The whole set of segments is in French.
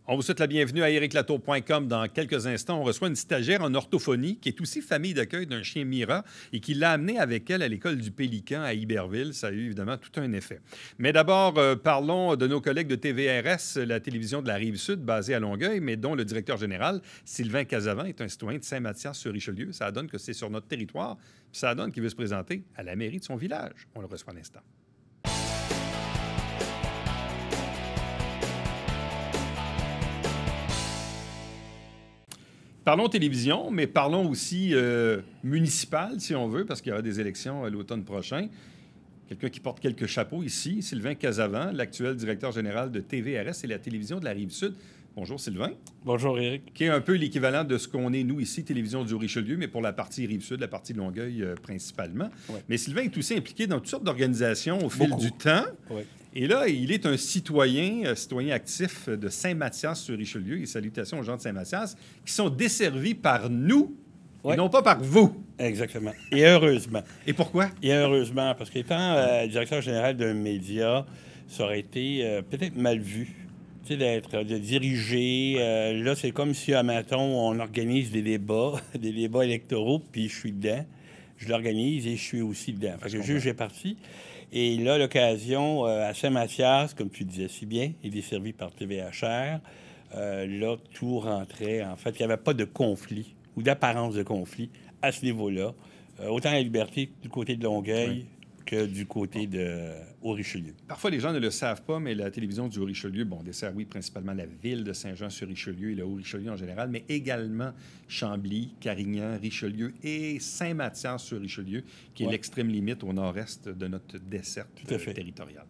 On vous souhaite la bienvenue à ericlatour.com. Dans quelques instants, on reçoit une stagiaire en orthophonie qui est aussi famille d'accueil d'un chien Mira et qui l'a amené avec elle à l'école du Pélican à Iberville. Ça a eu évidemment tout un effet. Mais d'abord, parlons de nos collègues de TVRS, la télévision de la Rive-Sud basée à Longueuil, mais dont le directeur général, Sylvain Casavant, est un citoyen de Saint-Mathias-sur-Richelieu. Ça donne que c'est sur notre territoire, puis ça donne qu'il veut se présenter à la mairie de son village. On le reçoit à l'instant. Parlons télévision, mais parlons aussi municipal, si on veut, parce qu'il y aura des élections l'automne prochain. Quelqu'un qui porte quelques chapeaux ici, Sylvain Casavant, l'actuel directeur général de TVRS et la télévision de la Rive-Sud. Bonjour, Sylvain. Bonjour, Éric. Qui est un peu l'équivalent de ce qu'on est, nous, ici, Télévision du Richelieu, mais pour la partie Rive-Sud, la partie de Longueuil principalement. Ouais. Mais Sylvain est aussi impliqué dans toutes sortes d'organisations au fil du temps. Oui. Et là, il est un citoyen actif de Saint-Mathias-sur-Richelieu. Et salutations aux gens de Saint-Mathias qui sont desservis par nous et non pas par vous. Exactement. Et heureusement. Et pourquoi? Et heureusement, parce qu'étant directeur général d'un média, ça aurait été peut-être mal vu. Tu sais, de diriger. Là, c'est comme si, à Maton, on organise des débats électoraux, puis je suis dedans. Je l'organise et je suis aussi dedans. Fait que le juge est parti. Et là, l'occasion, à Saint-Mathias, comme tu disais si bien, il est desservi par TVHR. Là, tout rentrait. En fait, il n'y avait pas de conflit ou d'apparence de conflit à ce niveau-là. Autant la liberté du côté de Longueuil que du côté de Haut-Richelieu. Parfois, les gens ne le savent pas, mais la télévision du Haut-Richelieu, dessert, oui, principalement la ville de Saint-Jean-sur-Richelieu et le Haut-Richelieu en général, mais également Chambly, Carignan, Richelieu et Saint-Mathias-sur-Richelieu, qui est l'extrême limite au nord-est de notre desserte territoriale.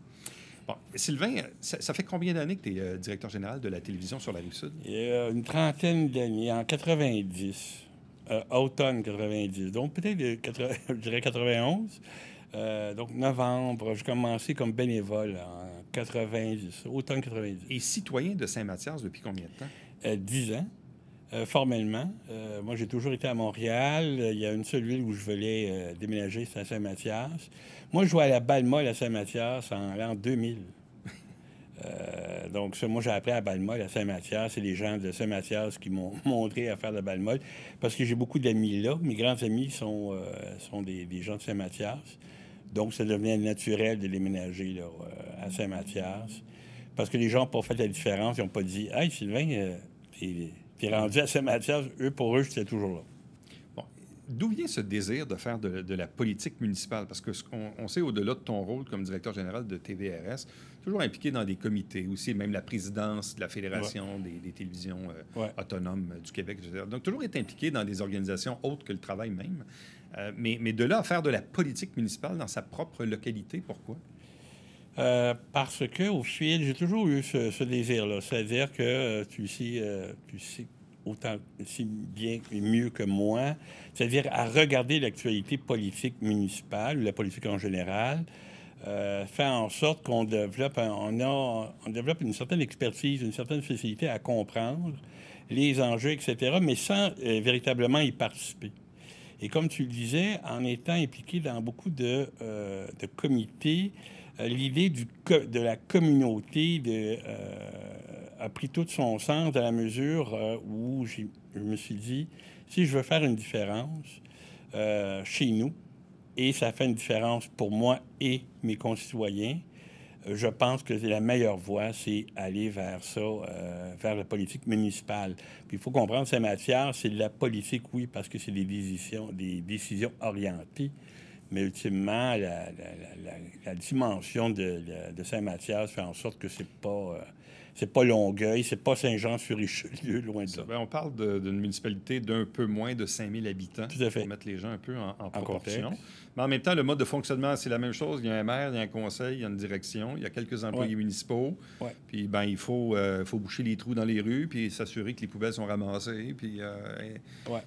Bon, Sylvain, ça fait combien d'années que tu es directeur général de la télévision sur la Rive-Sud? Une trentaine d'années, en 90, automne 90, donc peut-être, je dirais 91. Donc, novembre, j'ai commencé comme bénévole en 90, automne 90. Et citoyen de Saint-Mathias depuis combien de temps? 10 ans, formellement. Moi, j'ai toujours été à Montréal. Il y a une seule ville où je voulais déménager, c'est à Saint-Mathias. Moi, je jouais à la balle molle à Saint-Mathias en l'an 2000. Donc, ça, moi, j'ai appris à la balle molle à Saint-Mathias. C'est les gens de Saint-Mathias qui m'ont montré à faire de la balle molle. Parce que j'ai beaucoup d'amis là. Mes grands amis sont des gens de Saint-Mathias. Donc, ça devenait naturel de déménager là, à Saint-Mathias. Parce que les gens n'ont pas fait la différence. Ils n'ont pas dit « Hey, Sylvain, t'es rendu à Saint-Mathias. » Pour eux, j'étais toujours là. Bon. D'où vient ce désir de faire de la politique municipale? Parce que on sait, au-delà de ton rôle comme directeur général de TVRS, toujours impliqué dans des comités, aussi même la présidence de la Fédération des télévisions autonomes du Québec, etc. Donc, toujours être impliqué dans des organisations autres que le travail même. Mais de là à faire de la politique municipale dans sa propre localité, pourquoi? Parce que au fil, j'ai toujours eu ce désir-là. C'est-à-dire que tu sais autant si bien et mieux que moi, c'est-à-dire à regarder l'actualité politique municipale, la politique en général, faire en sorte qu'on développe, on développe une certaine expertise, une certaine facilité à comprendre les enjeux, etc., mais sans véritablement y participer. Et comme tu le disais, en étant impliqué dans beaucoup de comités, l'idée de la communauté a pris tout son sens dans la mesure où je me suis dit, si je veux faire une différence chez nous, et ça fait une différence pour moi et mes concitoyens, je pense que la meilleure voie, c'est aller vers ça, vers la politique municipale. Puis il faut comprendre, Saint-Mathias, c'est de la politique, oui, parce que c'est des décisions orientées, mais ultimement, la dimension de Saint-Mathias fait en sorte que c'est pas Longueuil, c'est pas Saint-Jean-sur-Richelieu, loin de là. Bien, on parle d'une municipalité d'un peu moins de 5000 habitants. Tout à fait. Pour mettre les gens un peu en proportion. Contexte. Mais en même temps, le mode de fonctionnement, c'est la même chose. Il y a un maire, il y a un conseil, il y a une direction, il y a quelques employés municipaux. Ouais. Puis, il faut boucher les trous dans les rues, puis s'assurer que les poubelles sont ramassées. Puis,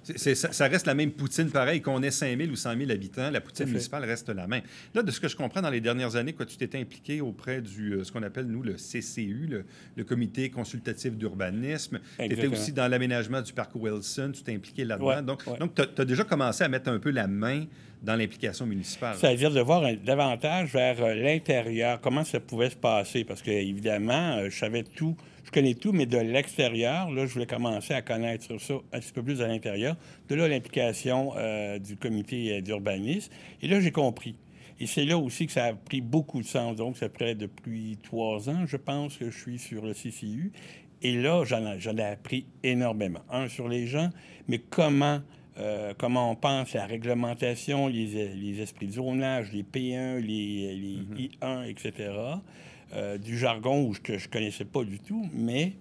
ça reste la même poutine pareil, qu'on ait 5000 ou 100 000 habitants. La poutine municipale reste la même. Là, de ce que je comprends, dans les dernières années, tu t'étais impliqué auprès du ce qu'on appelle, nous, le CCU, le Comité consultatif d'urbanisme. Tu étais aussi dans l'aménagement du parc Wilson. Tu t'es impliqué là-dedans. Donc tu as déjà commencé à mettre un peu la main dans l'implication municipale. C'est-à-dire de voir davantage vers l'intérieur, comment ça pouvait se passer. Parce que, évidemment, je savais tout. je connais tout, mais de l'extérieur, là, je voulais commencer à connaître ça un petit peu plus à l'intérieur. De là, l'implication du comité d'urbanisme. Et là, j'ai compris. Et c'est là aussi que ça a pris beaucoup de sens. Donc, ça fait depuis 3 ans, je pense, que je suis sur le CCU. Et là, j'en ai appris énormément. Un, sur les gens, mais comment on pense la réglementation, les esprits de zonage, les P1, les I1, etc. Du jargon que je ne connaissais pas du tout, mais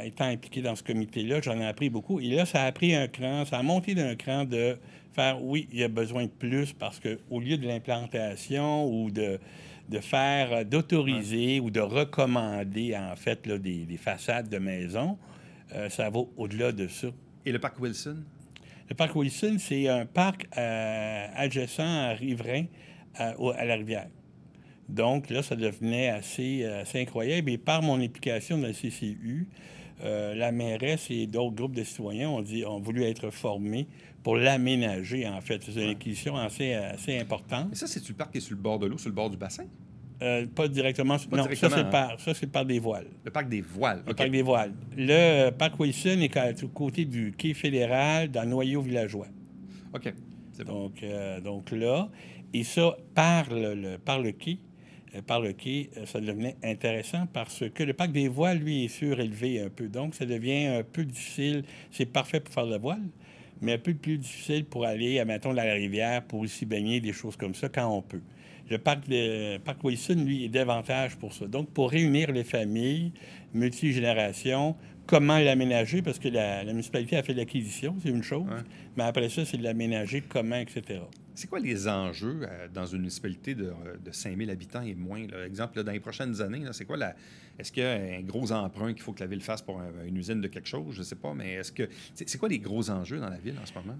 étant impliqué dans ce comité-là, j'en ai appris beaucoup. Et là, ça a pris un cran, ça a monté d'un cran de faire, oui, il y a besoin de plus parce qu'au lieu de l'implantation ou de faire, d'autoriser ou de recommander, en fait, là, des façades de maisons, ça va au-delà de ça. Et le parc Wilson? Le parc Wilson, c'est un parc adjacent à Riverain, à la rivière. Donc, là, ça devenait assez incroyable. Et par mon implication dans le CCU, la mairesse et d'autres groupes de citoyens ont voulu être formés pour l'aménager, en fait. C'est une acquisition assez importante. Mais ça, c'est-tu le parc qui est sur le bord de l'eau, sur le bord du bassin? Pas directement. Non, directement, ça, c'est le parc des voiles. Le parc des voiles. Le parc des voiles. Le parc Wilson est au côté du quai fédéral, dans le noyau villageois. OK. C'est bon. Donc là, et ça, par le quai, ça devenait intéressant parce que le parc des voiles, lui, est surélevé un peu. Donc, ça devient un peu difficile. C'est parfait pour faire de la voile, mais un peu plus difficile pour aller, admettons, dans la rivière, pour aussi baigner, des choses comme ça, quand on peut. Le parc Wilson, lui, est davantage pour ça. Donc, pour réunir les familles, multigénérations, comment l'aménager, parce que la municipalité a fait l'acquisition, c'est une chose, mais après ça, c'est de l'aménager, comment, etc. C'est quoi les enjeux dans une municipalité de 5000 habitants et moins? Là? Exemple, là, dans les prochaines années, là, c'est quoi est-ce qu'il y a un gros emprunt qu'il faut que la ville fasse pour une usine de quelque chose? Je ne sais pas, mais c'est quoi les gros enjeux dans la ville en ce moment?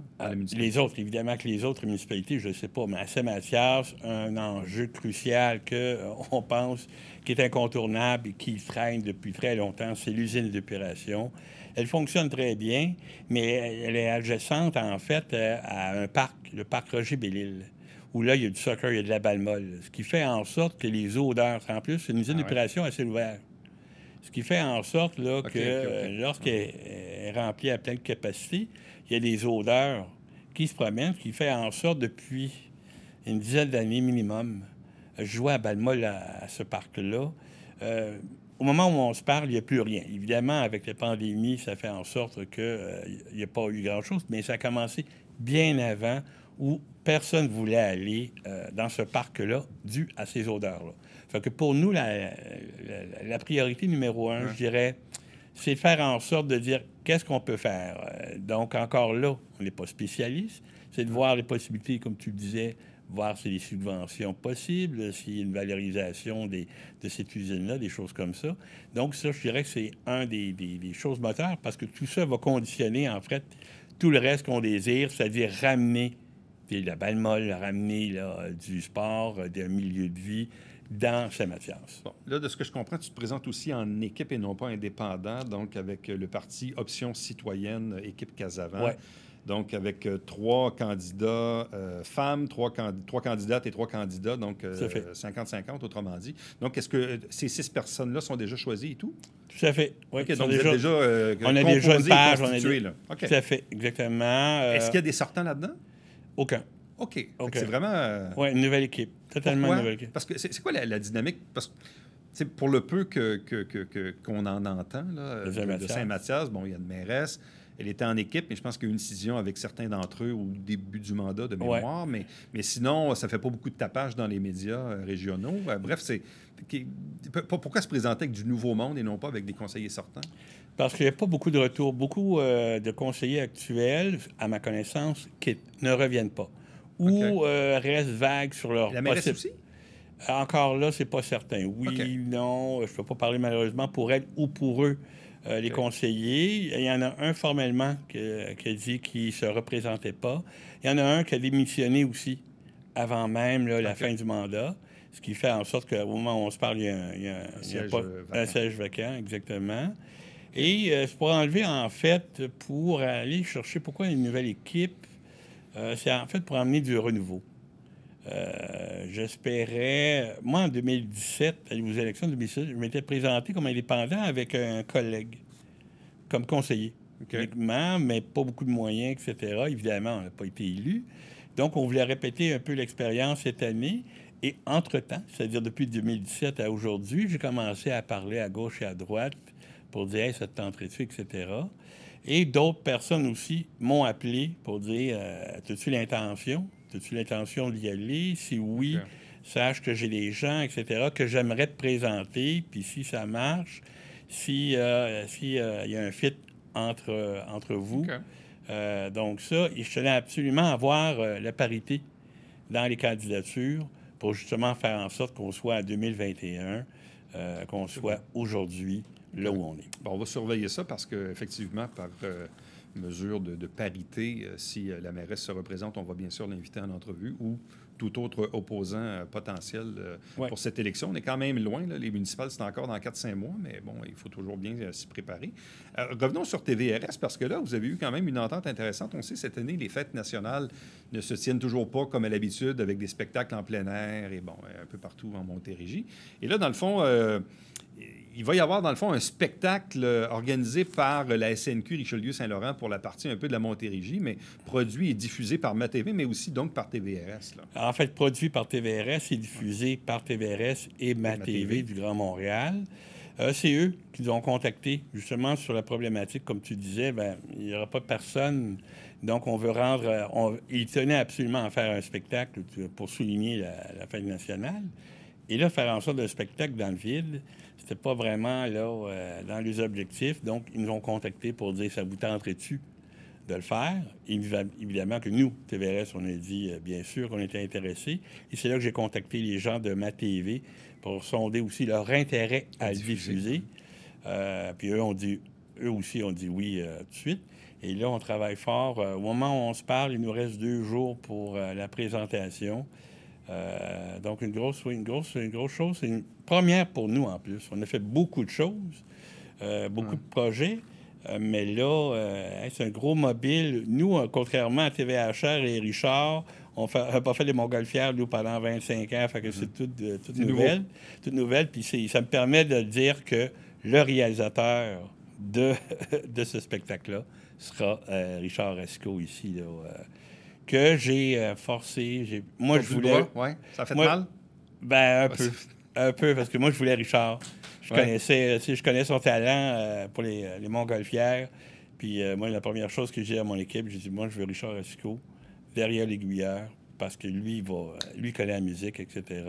Les autres, évidemment que les autres municipalités, je ne sais pas, mais à Saint-Mathias, un enjeu crucial qu'on pense qui est incontournable et qui traîne depuis très longtemps, c'est l'usine d'épuration. Elle fonctionne très bien, mais elle est adjacente, en fait, à un parc, le parc Roger-Bellil, où là, il y a du soccer, il y a de la balle molle, ce qui fait en sorte que les odeurs, en plus, c'est une usine d'épuration à ciel ouvert. Ce qui fait en sorte là, que lorsqu'elle est remplie à pleine capacité, il y a des odeurs qui se promènent, ce qui fait en sorte, depuis une dizaine d'années minimum, je jouais à balle molle à ce parc-là. Au moment où on se parle, il n'y a plus rien. Évidemment, avec la pandémie, ça fait en sorte qu'il n'y a pas eu grand-chose, mais ça a commencé bien avant où personne ne voulait aller dans ce parc-là dû à ces odeurs-là. Fait que pour nous, la priorité numéro 1, je dirais, c'est de faire en sorte de dire qu'est-ce qu'on peut faire. Donc, encore là, on n'est pas spécialiste. C'est de voir les possibilités, comme tu le disais, voir s'il y a des subventions possibles, s'il y a une valorisation de cette usine-là, des choses comme ça. Donc, ça, je dirais que c'est un des choses moteurs parce que tout ça va conditionner, en fait, tout le reste qu'on désire, c'est-à-dire ramener la balle molle, ramener du sport, d'un milieu de vie dans Saint-Mathias. Bon, là, de ce que je comprends, tu te présentes aussi en équipe et non pas indépendant, donc avec le parti Option citoyenne, équipe Casavant. Ouais. Donc, avec 3 candidats femmes, 3 candidates et 3 candidats, donc 50-50, autrement dit. Donc, est-ce que ces 6 personnes-là sont déjà choisies et tout? Tout à fait. Oui. OK, donc vous êtes déjà on a déjà une page, là. Okay. Tout à fait, exactement. Est-ce qu'il y a des sortants là-dedans? Aucun. OK. C'est vraiment... Oui, une nouvelle équipe. Totalement Pourquoi? une nouvelle équipe. Parce que c'est quoi la dynamique? Parce que pour le peu qu'on en entend là, de Saint-Mathias, bon, il y a une mairesse. Elle était en équipe, mais je pense qu'il y a eu une décision avec certains d'entre eux au début du mandat de mémoire. Mais sinon, ça ne fait pas beaucoup de tapage dans les médias régionaux. Bref, pourquoi se présenter avec du nouveau monde et non pas avec des conseillers sortants? Parce qu'il n'y a pas beaucoup de retours. Beaucoup de conseillers actuels, à ma connaissance, quittent, ne reviennent pas. Ou restent vagues sur leur... La mairesse aussi? Encore là, c'est pas certain. Oui, non, je ne peux pas parler malheureusement pour elle ou pour eux. Les conseillers. Il y en a un formellement qui a dit qu'il ne se représentait pas. Il y en a un qui a démissionné aussi avant même la fin du mandat, ce qui fait en sorte qu'au moment où on se parle, il y a un siège vacant, exactement. Et c'est pour enlever, en fait, pour aller chercher pourquoi une nouvelle équipe, c'est en fait pour amener du renouveau. J'espérais... Moi, en 2017, aux élections de 2017, je m'étais présenté comme indépendant avec un collègue, comme conseiller. Uniquement, mais pas beaucoup de moyens, etc. Évidemment, on n'a pas été élu. Donc, on voulait répéter un peu l'expérience cette année. Et entre-temps, c'est-à-dire depuis 2017 à aujourd'hui, j'ai commencé à parler à gauche et à droite pour dire hey, « ça te tenterait-tu, etc. » Et d'autres personnes aussi m'ont appelé pour dire « as-tu l'intention? As-tu l'intention d'y aller? Si oui, sache que j'ai des gens, etc., que j'aimerais te présenter. Puis si ça marche, si y a un fit entre vous. Donc ça, et je tenais absolument à avoir la parité dans les candidatures pour justement faire en sorte qu'on soit en 2021, qu'on soit aujourd'hui là où on est. Bon, on va surveiller ça parce qu'effectivement, par mesure de parité, si la mairesse se représente, on va bien sûr l'inviter en entrevue ou tout autre opposant potentiel pour cette élection. On est quand même loin. Là. Les municipales, c'est encore dans 4-5 mois, mais bon, il faut toujours bien s'y préparer. Revenons sur TVRS, parce que là, vous avez eu quand même une entente intéressante. On sait, cette année, les fêtes nationales ne se tiennent toujours pas comme à l'habitude, avec des spectacles en plein air et bon, un peu partout en Montérégie. Et là, dans le fond... il va y avoir, dans le fond, un spectacle organisé par la SNQ Richelieu-Saint-Laurent pour la partie un peu de la Montérégie, mais produit et diffusé par MaTV, mais aussi donc par TVRS. Là. En fait, produit par TVRS et diffusé par TVRS et MaTV du Grand Montréal. C'est eux qui nous ont contactés, justement, sur la problématique. Comme tu disais, bien, il n'y aura pas personne. Donc, on veut rendre... Ils tenaient absolument à faire un spectacle pour souligner la fête nationale. Et là, faire en sorte d'un spectacle dans le vide, c'était pas vraiment là dans les objectifs. Donc, ils nous ont contactés pour dire « ça vous tenterait-tu de le faire? » Évidemment que nous, TVRS, on a dit bien sûr qu'on était intéressés. Et c'est là que j'ai contacté les gens de MaTV pour sonder aussi leur intérêt à le diffuser. Puis eux aussi ont dit oui tout de suite. Et là, on travaille fort. Au moment où on se parle, il nous reste 2 jours pour la présentation. Donc, une grosse chose. C'est une première pour nous, en plus. On a fait beaucoup de choses, beaucoup de projets, mais là, c'est un gros mobile. Nous, contrairement à TVHR et Richard, on n'a pas fait les Montgolfières, nous, pendant 25 ans. Fait que c'est toute nouvelle. Puis ça me permet de dire que le réalisateur de ce spectacle-là sera Richard Esco, ici, là, que j'ai forcé. Moi, je voulais... Oui, ça fait mal? Ben, un peu, parce que moi, je voulais Richard. Je connais son talent pour les Montgolfières. Puis moi, la première chose que j'ai à mon équipe, j'ai dit, moi, je veux Richard Esco derrière l'aiguilleur, parce que lui connaît la musique, etc.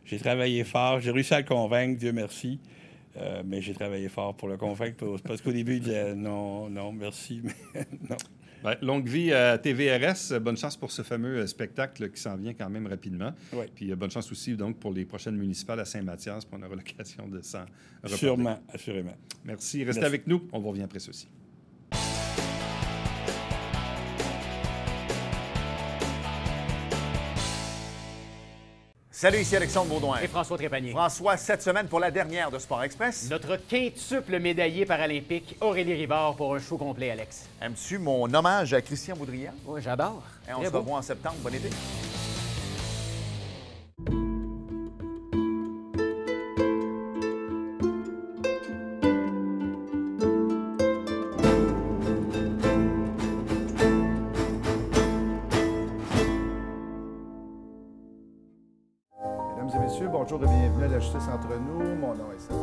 J'ai travaillé fort. J'ai réussi à le convaincre, Dieu merci. Mais j'ai travaillé fort pour le convaincre, parce qu'au début, il disait, non, merci, mais non. Bien, longue vie à TVRS. Bonne chance pour ce fameux spectacle qui s'en vient quand même rapidement. Oui. Puis bonne chance aussi donc pour les prochaines municipales à Saint-Mathias, puis on aura l'occasion de s'en reparler. Sûrement, assurément. Merci. Restez avec nous. On vous revient après ceci. Salut, ici Alexandre Baudouin. Et François Trépanier. François, cette semaine pour la dernière de Sport Express. Notre quintuple médaillé paralympique, Aurélie Rivard, pour un show complet, Alex. Aimes-tu mon hommage à Christian Boudrian? Oui, j'adore. Et on se revoit en septembre. Bon été. Mesdames et messieurs, bonjour et bienvenue à la Justice entre nous. Mon nom est Serge.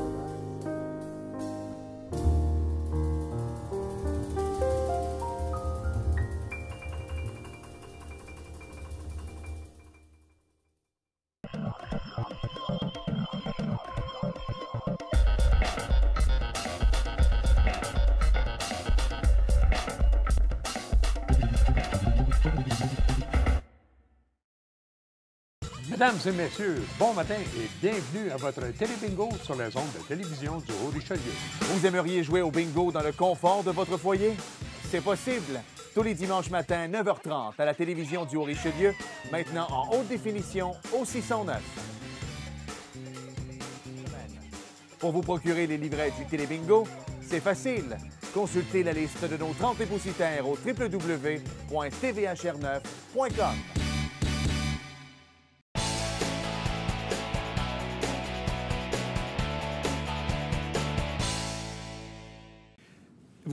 Mesdames et messieurs, bon matin et bienvenue à votre télébingo sur les ondes de télévision du Haut-Richelieu. Vous aimeriez jouer au bingo dans le confort de votre foyer? C'est possible. Tous les dimanches matins, 9h30, à la télévision du Haut-Richelieu, maintenant en haute définition au 609. Pour vous procurer les livrets du télébingo, c'est facile. Consultez la liste de nos 30 dépositaires au www.tvhr9.com.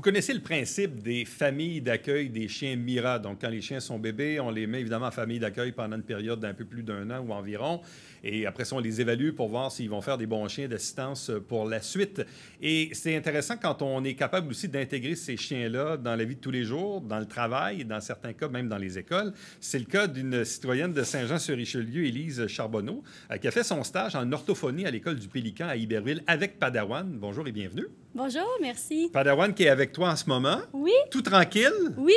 connaissez le principe des familles d'accueil des chiens Mira. Donc, quand les chiens sont bébés, on les met évidemment en famille d'accueil pendant une période d'un peu plus d'1 an ou environ. Et après ça, on les évalue pour voir s'ils vont faire des bons chiens d'assistance pour la suite. Et c'est intéressant quand on est capable aussi d'intégrer ces chiens-là dans la vie de tous les jours, dans le travail, et dans certains cas, même dans les écoles. C'est le cas d'une citoyenne de Saint-Jean-sur-Richelieu, Élise Charbonneau, qui a fait son stage en orthophonie à l'école du Pélican à Iberville avec Padawan. Bonjour et bienvenue. Bonjour, merci. Padawan qui est avec toi en ce moment. Oui. Tout tranquille? Oui.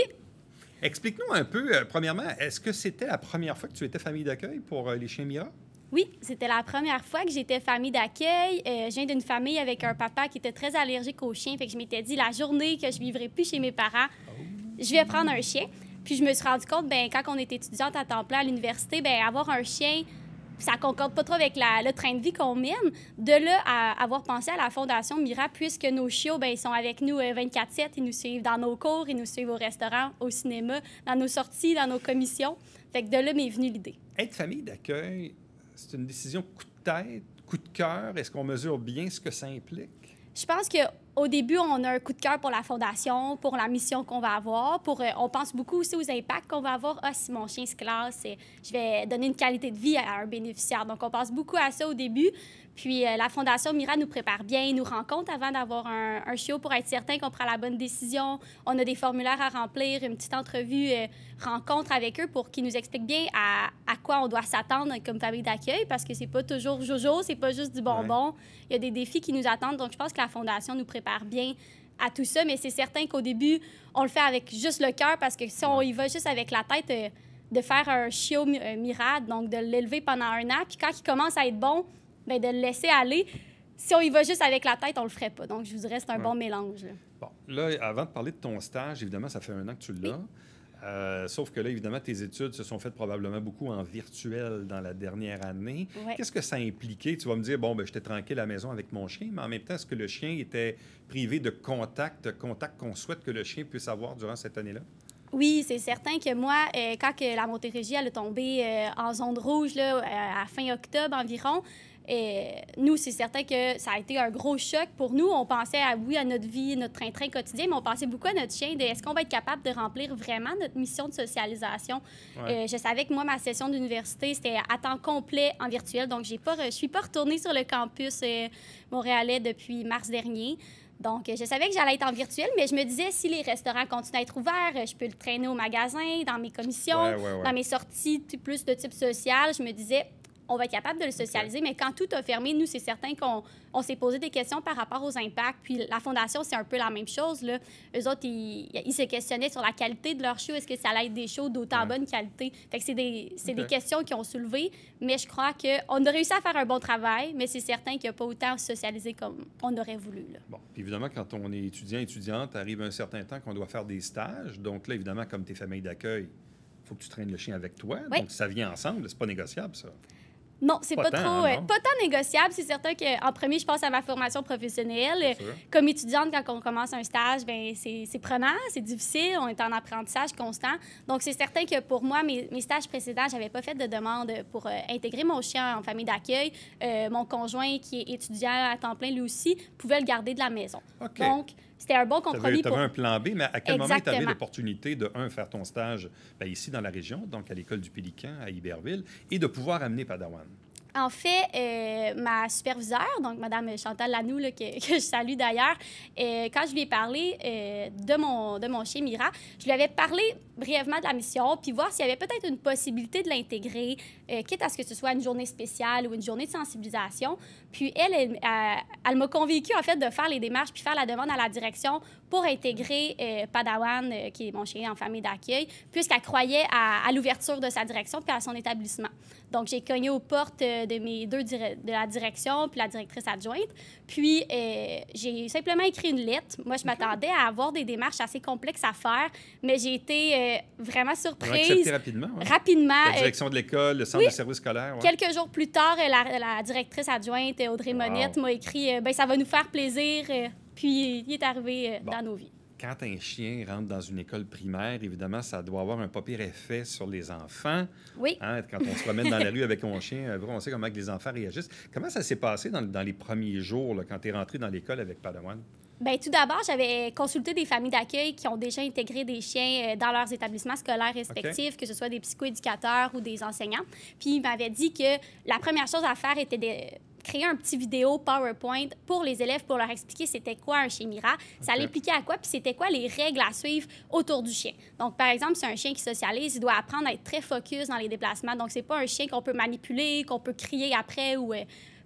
Explique-nous un peu, premièrement, est-ce que c'était la première fois que tu étais famille d'accueil pour les chiens Mira? Oui, c'était la première fois que j'étais famille d'accueil. Je viens d'une famille avec un papa qui était très allergique aux chiens. Fait que je m'étais dit, la journée que je vivrai plus chez mes parents, je vais prendre un chien. Puis je me suis rendu compte, ben quand on était étudiante à temps plein à l'université, ben avoir un chien, ça concorde pas trop avec le train de vie qu'on mène. De là à avoir pensé à la Fondation Mira, puisque nos chiots, ben ils sont avec nous 24/7. Ils nous suivent dans nos cours, ils nous suivent au restaurant, au cinéma, dans nos sorties, dans nos commissions. Fait que de là m'est venue l'idée. Être famille d'accueil, c'est une décision coup de tête, coup de cœur. Est-ce qu'on mesure bien ce que ça implique? Je pense qu'au début, on a un coup de cœur pour la Fondation, pour la mission qu'on va avoir. On pense beaucoup aussi aux impacts qu'on va avoir. Ah, si mon chien se classe, je vais donner une qualité de vie à un bénéficiaire. Donc, on pense beaucoup à ça au début. Puis, la Fondation Mira nous prépare bien, nous rencontre avant d'avoir un chiot pour être certain qu'on prend la bonne décision. On a des formulaires à remplir, une petite entrevue, rencontre avec eux pour qu'ils nous expliquent bien à quoi on doit s'attendre comme famille d'accueil, parce que c'est pas toujours jojo, c'est pas juste du bonbon. Il y a des défis qui nous attendent. Donc, je pense que la Fondation nous prépare bien à tout ça, mais c'est certain qu'au début, on le fait avec juste le cœur, parce que si on y va juste avec la tête, de faire un chiot Mira, donc de l'élever pendant 1 an, puis quand il commence à être bon, bien, de le laisser aller. Si on y va juste avec la tête, on le ferait pas. Donc, je vous dirais, c'est un bon mélange. Là. Bon, là, avant de parler de ton stage, évidemment, ça fait 1 an que tu l'as. Oui. Sauf que là, évidemment, tes études se sont faites probablement beaucoup en virtuel dans la dernière année. Ouais. Qu'est-ce que ça a impliqué? Tu vas me dire, bon, ben, j'étais tranquille à la maison avec mon chien, mais en même temps, est-ce que le chien était privé de contact qu'on souhaite que le chien puisse avoir durant cette année-là? Oui, c'est certain que moi, quand que la Montérégie elle est tombée en zone rouge là, à fin octobre environ, nous, c'est certain que ça a été un gros choc pour nous. On pensait à notre vie, notre train-train quotidien, mais on pensait beaucoup à notre chien, est-ce qu'on va être capable de remplir vraiment notre mission de socialisation? Ouais. Je savais que moi, ma session d'université, c'était à temps complet en virtuel, donc je suis pas retournée sur le campus montréalais depuis mars dernier. Donc, je savais que j'allais être en virtuel, mais je me disais, si les restaurants continuent à être ouverts, je peux le traîner au magasin, dans mes commissions, dans mes sorties plus de type social. Je me disais, on va être capable de le socialiser, mais quand tout a fermé, nous, c'est certain qu'on s'est posé des questions par rapport aux impacts. Puis la Fondation, c'est un peu la même chose. Là. Eux autres, ils se questionnaient sur la qualité de leurs shows. Est-ce que ça allait être des shows d'autant bonne qualité? Fait que c'est des questions qui ont soulevé, mais je crois qu'on a réussi à faire un bon travail, mais c'est certain qu'il n'y a pas autant socialisé comme on aurait voulu. Là. Bon, puis évidemment, quand on est étudiante, arrive un certain temps qu'on doit faire des stages. Donc là, évidemment, comme tes familles d'accueil, il faut que tu traînes le chien avec toi. Oui. Donc ça vient ensemble. C'est pas négociable, ça. Non, c'est pas trop, pas tant négociable. C'est certain qu'en premier, je pense à ma formation professionnelle. Comme étudiante, quand on commence un stage, bien, c'est prenant, c'est difficile, on est en apprentissage constant. Donc, c'est certain que pour moi, mes stages précédents, j'avais pas fait de demande pour intégrer mon chien en famille d'accueil. Mon conjoint, qui est étudiant à temps plein, lui aussi, pouvait le garder de la maison. Okay. Donc, c'était un bon compromis. Tu avais un plan B, mais à quel moment tu avais l'opportunité de, faire ton stage ici dans la région, donc à l'école du Pélican, à Iberville, et de pouvoir amener Padawan? En fait, ma superviseure, donc Mme Chantal Lanoux, là, que je salue d'ailleurs, quand je lui ai parlé de mon chien Mira, je lui avais parlé brièvement de la mission, puis voir s'il y avait peut-être une possibilité de l'intégrer, quitte à ce que ce soit une journée spéciale ou une journée de sensibilisation. Puis elle m'a convaincue, en fait, de faire les démarches puis faire la demande à la direction pour intégrer Padawan, qui est mon chien en famille d'accueil, puisqu'elle croyait à l'ouverture de sa direction puis à son établissement. Donc, j'ai cogné aux portes de la direction puis la directrice adjointe. Puis, j'ai simplement écrit une lettre. Moi, je m'attendais à avoir des démarches assez complexes à faire, mais j'ai été vraiment surprise. Accepté rapidement. Ouais. Rapidement. La direction de l'école, le centre de service scolaire. Ouais. Quelques jours plus tard, la directrice adjointe, Audrey Monette, m'a écrit « Bien, ça va nous faire plaisir. » Puis, il est arrivé dans nos vies. quand un chien rentre dans une école primaire, évidemment, ça doit avoir un pas pire effet sur les enfants. Oui. Hein? Quand on se promène dans la rue avec mon chien, on sait comment que les enfants réagissent. Comment ça s'est passé dans les premiers jours, là, quand tu es rentré dans l'école avec Padawan? Bien, tout d'abord, j'avais consulté des familles d'accueil qui ont déjà intégré des chiens dans leurs établissements scolaires respectifs, que ce soit des psychoéducateurs ou des enseignants. Puis, ils m'avaient dit que la première chose à faire était de créer un petit vidéo PowerPoint pour les élèves pour leur expliquer c'était quoi un chien Mira, ça l'impliquait à quoi, puis c'était quoi les règles à suivre autour du chien. Donc, par exemple, c'est un chien qui socialise, il doit apprendre à être très focus dans les déplacements. Donc, c'est pas un chien qu'on peut manipuler, qu'on peut crier après ou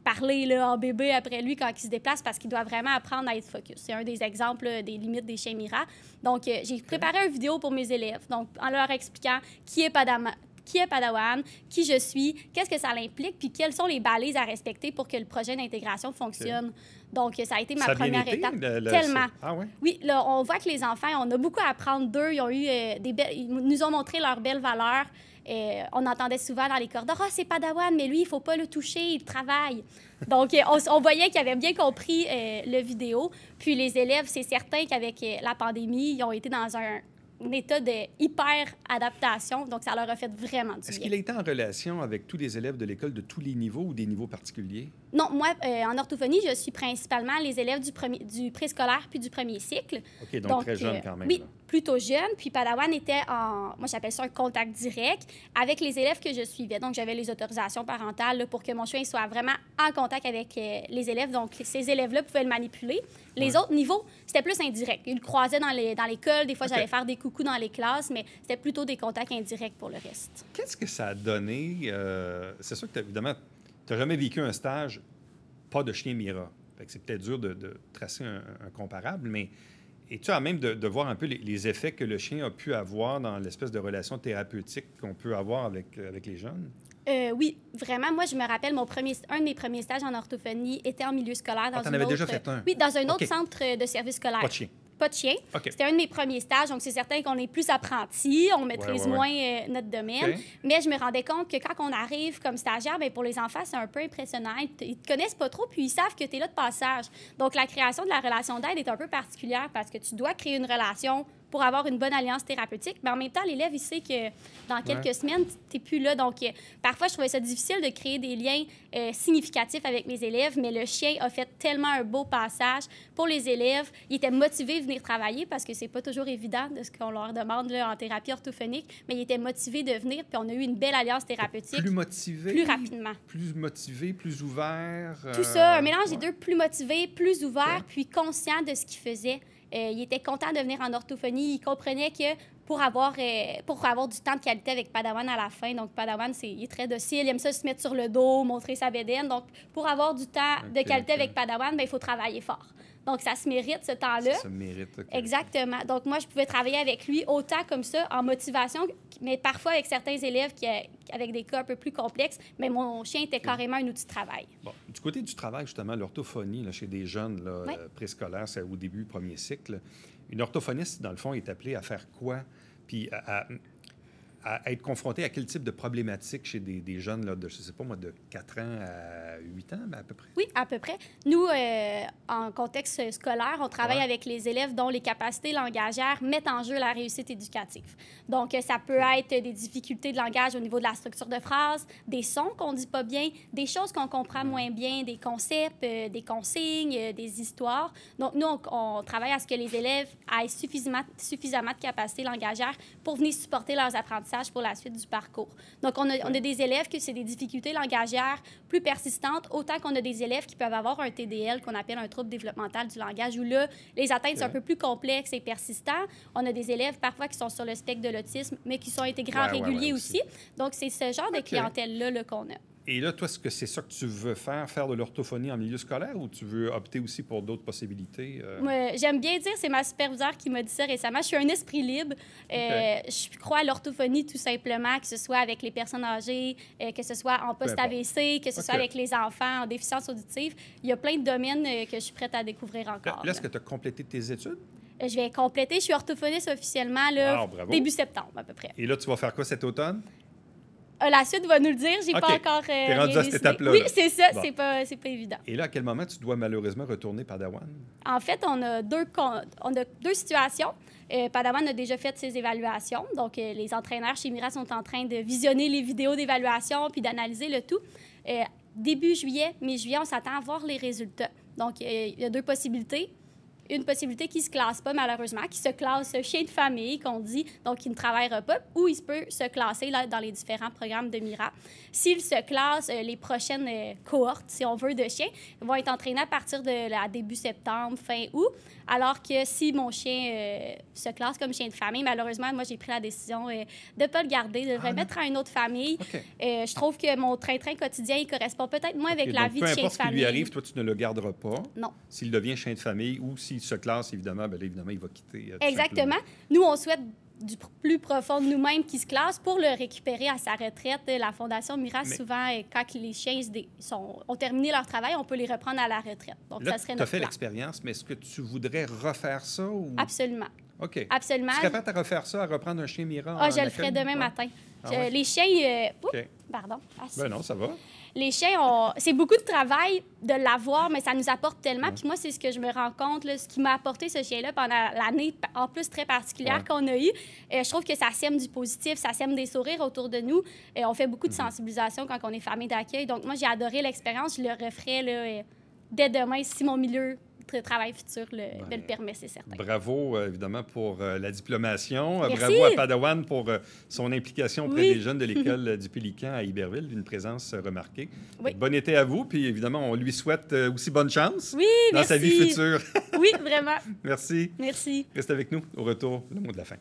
parler là, en bébé après lui quand il se déplace parce qu'il doit vraiment apprendre à être focus. C'est un des exemples des limites des chiens Mira. Donc, j'ai préparé une vidéo pour mes élèves, donc en leur expliquant qui est Padawan, qui je suis, qu'est-ce que ça implique, puis quelles sont les balises à respecter pour que le projet d'intégration fonctionne. Donc, ça a été ma première étape. Tellement. Ah ouais? Oui, là, on voit que les enfants, on a beaucoup à apprendre d'eux. Ils ont eu ils nous ont montré leurs belles valeurs. On entendait souvent dans les corridors, « Ah, c'est Padawan, mais lui, il faut pas le toucher, il travaille. » Donc, on voyait qu'ils avaient bien compris le vidéo. Puis les élèves, c'est certain qu'avec la pandémie, ils ont été dans un état de hyper-adaptation. Donc, ça leur a fait vraiment du bien. Est-ce qu'il a été en relation avec tous les élèves de l'école de tous les niveaux ou des niveaux particuliers? Non, moi, en orthophonie, je suis principalement les élèves du préscolaire puis du premier cycle. OK, donc très jeune quand même. Oui, là. plutôt jeune. Puis Padawan était moi, j'appelle ça un contact direct avec les élèves que je suivais. Donc, j'avais les autorisations parentales là, pour que mon chien soit vraiment en contact avec les élèves. Donc, ces élèves-là pouvaient le manipuler. Les autres niveaux, c'était plus indirect. Ils le croisaient dans l'école. Des fois, j'allais faire des coucous dans les classes, mais c'était plutôt des contacts indirects pour le reste. Qu'est-ce que ça a donné? C'est sûr que, évidemment, tu n'as jamais vécu un stage pas de chien Mira. Fait que c'est peut-être dur de tracer un comparable, mais es-tu à même de voir un peu les effets que le chien a pu avoir dans l'espèce de relation thérapeutique qu'on peut avoir avec les jeunes? Oui, vraiment. Moi, je me rappelle, un de mes premiers stages en orthophonie était en milieu scolaire. T'en avais déjà fait un? Oui, dans un autre centre de service scolaire. Pas de chien? Pas de chien. Okay. C'était un de mes premiers stages, donc c'est certain qu'on est plus apprentis, on maîtrise moins notre domaine. Okay. Mais je me rendais compte que quand on arrive comme stagiaire, bien, pour les enfants, c'est un peu impressionnant. Ils te connaissent pas trop, puis ils savent que tu es là de passage. Donc, la création de la relation d'aide est un peu particulière parce que tu dois créer une relation pour avoir une bonne alliance thérapeutique. Mais en même temps, l'élève, il sait que dans quelques semaines, tu n'es plus là. Donc, parfois, je trouvais ça difficile de créer des liens significatifs avec mes élèves, mais le chien a fait tellement un beau passage pour les élèves. Ils étaient motivés de venir travailler parce que c'est pas toujours évident de ce qu'on leur demande là, en thérapie orthophonique, mais ils étaient motivés de venir, puis on a eu une belle alliance thérapeutique. Plus motivés? Plus rapidement. Plus motivés, plus ouverts? Tout ça, un mélange des deux, plus motivés, plus ouverts, puis conscients de ce qu'ils faisaient. Il était content de venir en orthophonie. Il comprenait que pour avoir du temps de qualité avec Padawan à la fin, donc Padawan, il est très docile, il aime ça se mettre sur le dos, montrer sa bédaine. Donc, pour avoir du temps de qualité avec Padawan, bien, il faut travailler fort. Donc, ça se mérite, ce temps-là. Ça se mérite, OK. Exactement. Donc, moi, je pouvais travailler avec lui autant comme ça, en motivation, mais parfois avec certains élèves avec des cas un peu plus complexes, mais mon chien était carrément un outil de travail. Bon, du côté du travail, justement, l'orthophonie, là, chez des jeunes là, préscolaires, c'est au début, premier cycle, une orthophoniste, dans le fond, est appelée à faire quoi? Puis à être confronté à quel type de problématiques chez des jeunes là, de, je ne sais pas moi, de 4 ans à 8 ans, mais à peu près? Oui, à peu près. Nous, en contexte scolaire, on travaille avec les élèves dont les capacités langagières mettent en jeu la réussite éducative. Donc, ça peut être des difficultés de langage au niveau de la structure de phrase, des sons qu'on ne dit pas bien, des choses qu'on comprend moins bien, des concepts, des consignes, des histoires. Donc, nous, on travaille à ce que les élèves aient suffisamment de capacités langagières pour venir supporter leurs apprentissages pour la suite du parcours. Donc, on a des élèves que c'est des difficultés langagières plus persistantes, autant qu'on a des élèves qui peuvent avoir un TDL, qu'on appelle un trouble développemental du langage, où là, les atteintes sont un peu plus complexes et persistants. On a des élèves parfois qui sont sur le spectre de l'autisme, mais qui sont intégrés réguliers aussi. Donc, c'est ce genre de clientèle-là qu'on a. Et là, toi, est-ce que c'est ça que tu veux faire de l'orthophonie en milieu scolaire, ou tu veux opter aussi pour d'autres possibilités? J'aime bien dire, c'est ma superviseure qui m'a dit ça récemment, je suis un esprit libre. Je crois à l'orthophonie tout simplement, que ce soit avec les personnes âgées, que ce soit en post-AVC, que ce soit avec les enfants en déficience auditive. Il y a plein de domaines que je suis prête à découvrir encore. Là, est-ce que tu as complété tes études? Je vais compléter. Je suis orthophoniste officiellement là, début septembre à peu près. Et là, tu vas faire quoi cet automne? La suite va nous le dire. J'ai OK. pas encore T'es rendu rien à cette décidé. étape-là, Oui, là. c'est ça. Bon. C'est pas évident. Et là, à quel moment tu dois malheureusement retourner Padawan? En fait, on a deux situations. Padawan a déjà fait ses évaluations. Donc, les entraîneurs chez Mira sont en train de visionner les vidéos d'évaluation puis d'analyser le tout. Début juillet, mi-juillet, on s'attend à voir les résultats. Donc, il y a deux possibilités. Une possibilité qui ne se classe pas, malheureusement, qui se classe chien de famille, qu'on dit, donc qui ne travaillera pas, ou il peut se classer là, dans les différents programmes de Mira. S'il se classe, les prochaines cohortes, si on veut, de chiens, vont être entraînés à partir de début septembre, fin août, alors que si mon chien se classe comme chien de famille, malheureusement, moi, j'ai pris la décision de ne pas le garder, de le remettre à une autre famille. OK. Je trouve que mon train-train quotidien, il correspond peut-être moins avec la Donc, vie peu de chien de importe ce qui famille. lui arrive, toi, tu ne le garderas pas. Non. S'il devient chien de famille ou s'il se classe, évidemment, bien là, évidemment, il va quitter. Tout Exactement. simplement. Nous, on souhaite du plus profond de nous-mêmes qui se classe pour le récupérer à sa retraite. La Fondation Mira, souvent, quand les chiens ont terminé leur travail, on peut les reprendre à la retraite. Donc, Là, ça serait tu as notre fait plan. l'expérience, mais est-ce que tu voudrais refaire ça? Ou... Absolument. OK. Absolument. Tu serais prête à refaire ça, à reprendre un chien Mira? Ah, en je le accueil? ferai demain Ouais. matin. Ah ouais? Les chiens... OK. Pardon. Ah, Ben non, ça va. Les chiens, c'est beaucoup de travail de l'avoir, mais ça nous apporte tellement. Puis moi, c'est ce que je me rends compte, là, ce qui m'a apporté ce chien-là pendant l'année, en plus très particulière qu'on a eue. Je trouve que ça sème du positif, ça sème des sourires autour de nous. On fait beaucoup de sensibilisation quand on est famille d'accueil. Donc moi, j'ai adoré l'expérience. Je le referai là, dès demain si mon milieu de travail futur me le permet, c'est certain. Bravo, évidemment, pour la diplomation. Merci. Bravo à Padawan pour son implication auprès Oui. des jeunes de l'école du Pélican à Iberville, une présence remarquée. Oui. Bon été à vous, puis évidemment, on lui souhaite aussi bonne chance Oui, dans merci. sa vie future. Oui, vraiment. Merci. Merci. Reste avec nous. Au retour, le mot de la fin.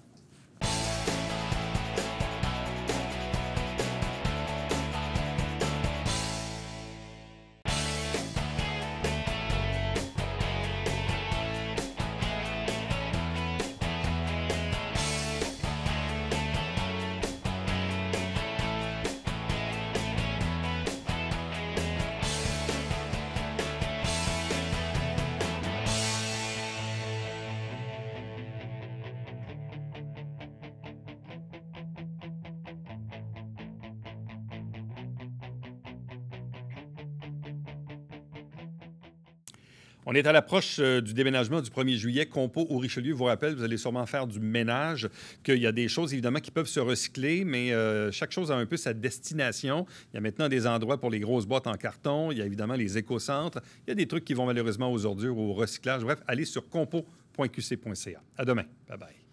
On est à l'approche du déménagement du 1er juillet. Compo au Richelieu vous rappelle, vous allez sûrement faire du ménage, qu'il y a des choses, évidemment, qui peuvent se recycler, mais chaque chose a un peu sa destination. Il y a maintenant des endroits pour les grosses boîtes en carton. Il y a évidemment les éco-centres. Il y a des trucs qui vont malheureusement aux ordures ou au recyclage. Bref, allez sur compo.qc.ca. À demain. Bye-bye.